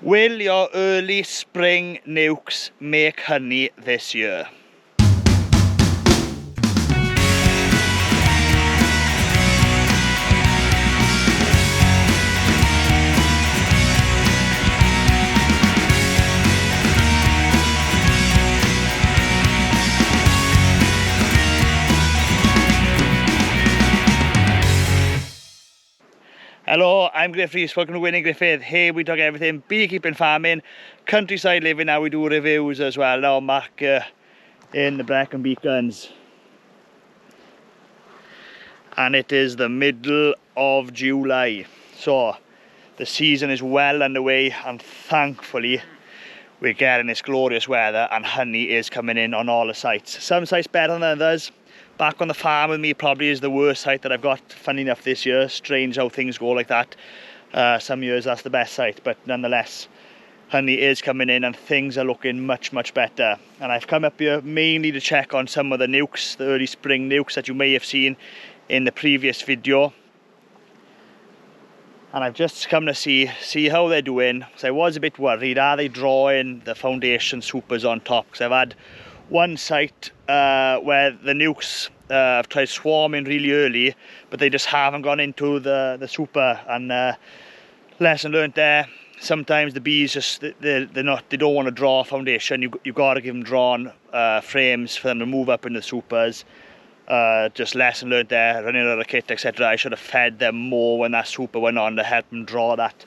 Will your early spring nucs make honey this year? Hello, I'm Griff Rees, welcome to Winning Griffith. Here we talk everything beekeeping, farming, countryside living. Now we do reviews as well. Now I'm back in the Brecon Beacons. And it is the middle of July. So the season is well underway and thankfully we're getting this glorious weather and honey is coming in on all the sites. Some sites better than others. Back on the farm with me probably is the worst site that I've got, funny enough, this year. Strange how things go like that. Some years that's the best site, but nonetheless, honey is coming in and things are looking much, much better. And I've come up here mainly to check on some of the nucs, the early spring nucs that you may have seen in the previous video. And I've just come to see how they're doing. So I was a bit worried, are they drawing the foundation supers on top? Because I've had one site where the nucs have tried swarming really early, but they just haven't gone into the super. And lesson learned there. Sometimes the bees just they don't want to draw a foundation. You've got to give them drawn frames for them to move up in the supers. Just lesson learned there. Running out of kit, etc. I should have fed them more when that super went on to help them draw that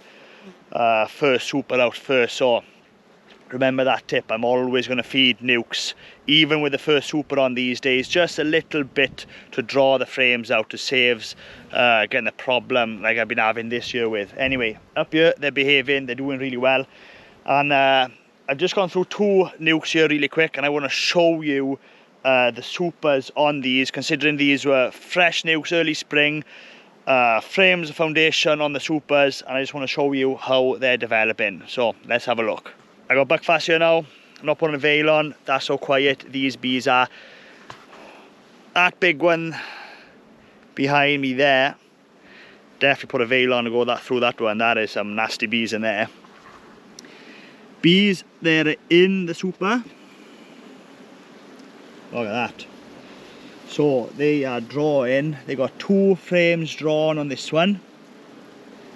first super out first. So remember that tip. I'm always going to feed nucs, even with the first super on these days, just a little bit to draw the frames out, to saves getting the problem like I've been having this year with. Anyway, up here they're behaving, they're doing really well. And I've just gone through two nucs here really quick, and I want to show you the supers on these, considering these were fresh nucs, early spring, frames of foundation on the supers, and I just want to show you how they're developing. So let's have a look. I got buckfast here now. I'm not putting a veil on. That's how quiet these bees are. That big one behind me there, definitely put a veil on to go through that one. That is some nasty bees in there. Bees, they're in the super. Look at that. So they are drawing. They got two frames drawn on this one.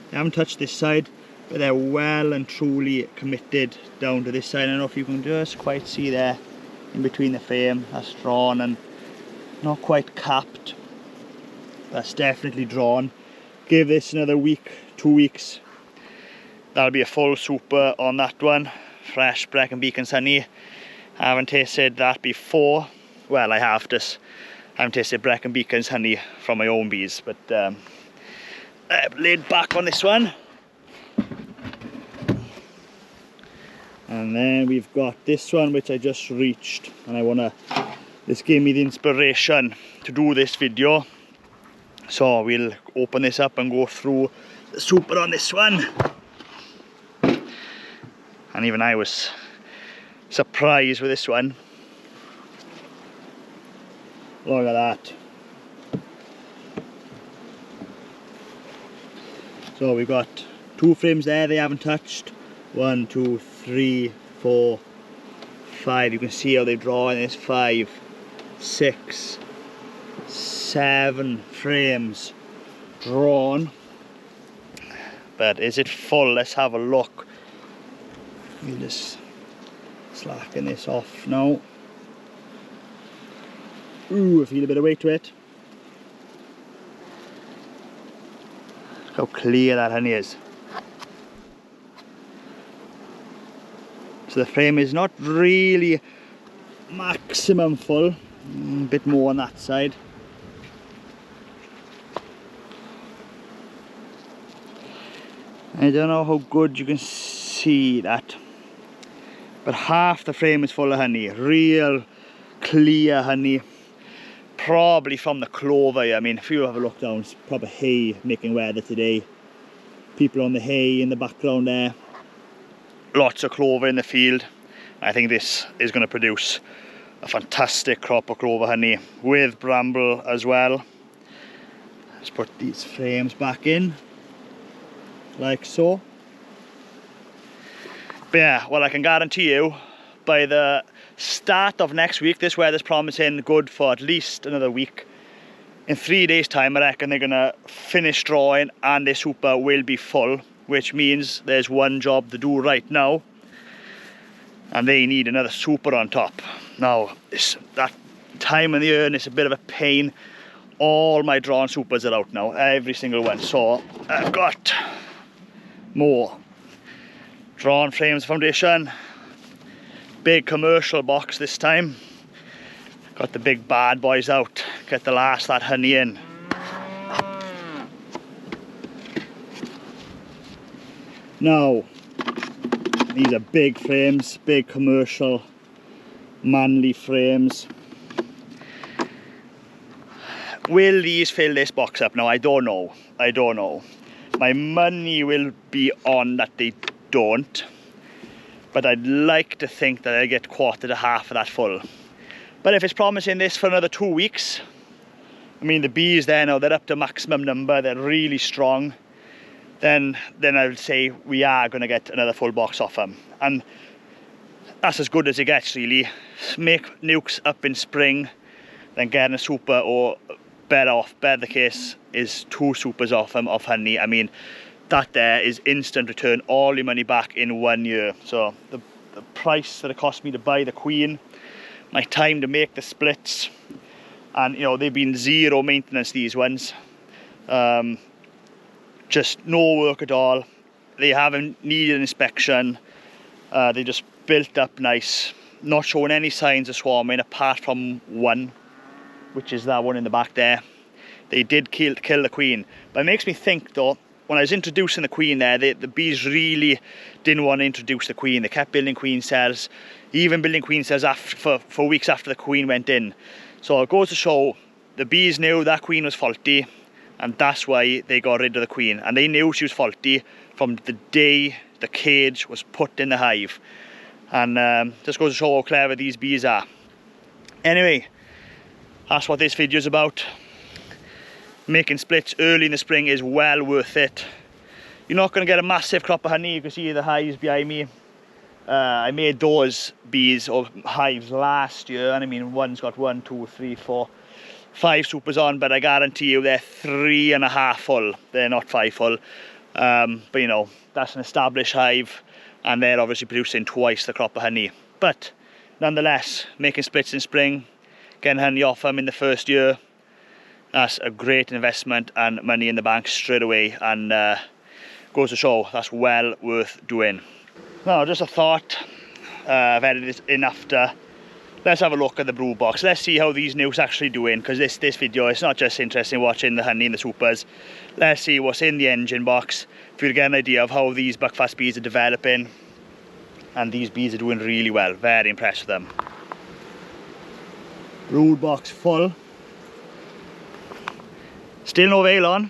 They haven't touched this side, but they're well and truly committed down to this side. I don't know if you can just quite see there in between the frame. That's drawn and not quite capped. That's definitely drawn. Give this another week, 2 weeks. That'll be a full super on that one. Fresh Brecon Beacons honey. I haven't tasted that before. Well, I have just. I haven't tasted Brecon Beacons honey from my own bees, but lid back on this one. And then we've got this one which I just reached, and this gave me the inspiration to do this video. So we'll open this up and go through the super on this one. And even I was surprised with this one. Look at that. So we've got two frames there they haven't touched. 1, 2, 3, 4, 5. You can see how they draw in this. 5, 6, 7 frames drawn. But is it full? Let's have a look. We'll just slacken this off now. Ooh, I feel a bit of weight to it. Look how clear that honey is. So the frame is not really maximum full, a bit more on that side. I don't know how good you can see that, but half the frame is full of honey, real clear honey, probably from the clover. I mean, if you have a look down, it's proper hay making weather today. People on the hay in the background there. Lots of clover in the field. I think this is going to produce a fantastic crop of clover honey with bramble as well. Let's put these frames back in like so. But yeah, well, I can guarantee you by the start of next week, this weather's promising good for at least another week. In 3 days time, I reckon they're gonna finish drawing and their super will be full, which means there's one job to do right now, and they need another super on top. Now, it's that time of the year and it's a bit of a pain. All my drawn supers are out now, every single one. So I've got more drawn frames foundation, big commercial box this time. Got the big bad boys out, get the last of that honey in. Now, these are big frames, big commercial, manly frames. Will these fill this box up? Now, I don't know. I don't know. My money will be on that they don't. But I'd like to think that I get quarter to half of that full. But if it's promising this for another 2 weeks, I mean, the bees there now, they're up to maximum number, they're really strong, then I would say we are going to get another full box off them. And that's as good as it gets, really. Make nukes up in spring, then getting a super, or better the case is 2 supers off them of honey. I mean, that there is instant return, all your money back in 1 year. So the price that it cost me to buy the queen, my time to make the splits, and you know, they've been zero maintenance, these ones. Just no work at all. They haven't needed an inspection. They just built up nice, not showing any signs of swarming apart from one, which is that one in the back there. They did kill the queen. But it makes me think though, when I was introducing the queen there, the bees really didn't want to introduce the queen. They kept building queen cells, even building queen cells for weeks after the queen went in. So it goes to show the bees knew that queen was faulty, and that's why they got rid of the queen. And they knew she was faulty from the day the cage was put in the hive. And just goes to show how clever these bees are. Anyway, that's what this video is about. Making splits early in the spring is well worth it. You're not going to get a massive crop of honey. You can see the hives behind me. I made those bees or hives last year, and I mean, one's got 1, 2, 3, 4, 5 supers on, but I guarantee you they're 3.5 full. They're not 5 full. But you know, that's an established hive, and they're obviously producing twice the crop of honey. But nonetheless, making splits in spring, getting honey off them in the first year, that's a great investment and money in the bank straight away, and goes to show that's well worth doing. Now, just a thought, I've edited this in after. Let's have a look at the brood box. Let's see how these nukes actually doing, because this video, it's not just interesting watching the honey and the supers. Let's see what's in the engine box, if you get an idea of how these buckfast bees are developing. And these bees are doing really well, very impressed with them. Brood box full. Still no veil on.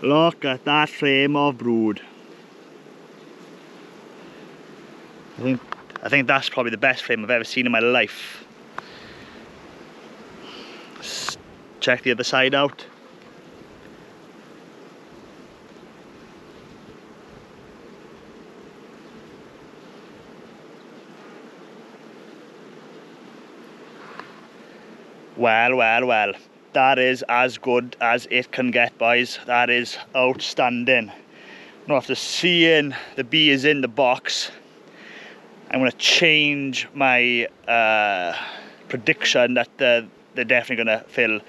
Look at that frame of brood. I think that's probably the best frame I've ever seen in my life. Let's check the other side out. Well, that is as good as it can get, boys. That is outstanding. Now, after seeing the bees in the box, I'm going to change my prediction that they're definitely going to fill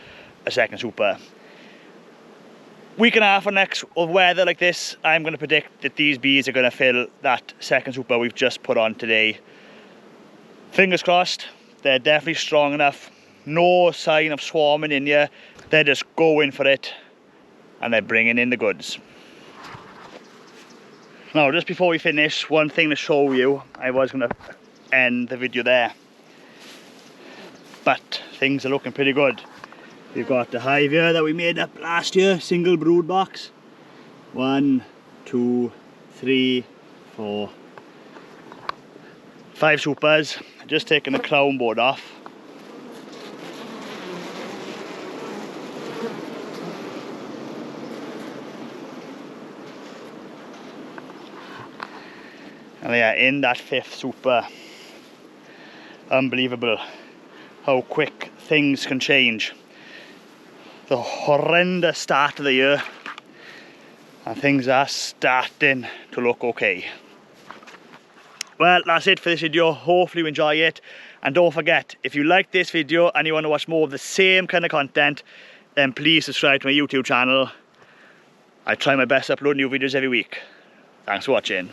a second super. Week and a half of weather like this, I'm going to predict that these bees are going to fill that second super we've just put on today. Fingers crossed, they're definitely strong enough. No sign of swarming in here. They're just going for it, and they're bringing in the goods. Now, just before we finish, one thing to show you. I was going to end the video there, but things are looking pretty good. We've got the hive here that we made up last year, single brood box. 1, 2, 3, 4, 5 supers. Just taking the crown board off. And yeah, in that 5th super. Unbelievable how quick things can change. The horrendous start of the year, and things are starting to look okay. Well, that's it for this video. Hopefully you enjoy it, and don't forget, if you like this video and you want to watch more of the same kind of content, then please subscribe to my YouTube channel. I try my best to upload new videos every week. Thanks for watching.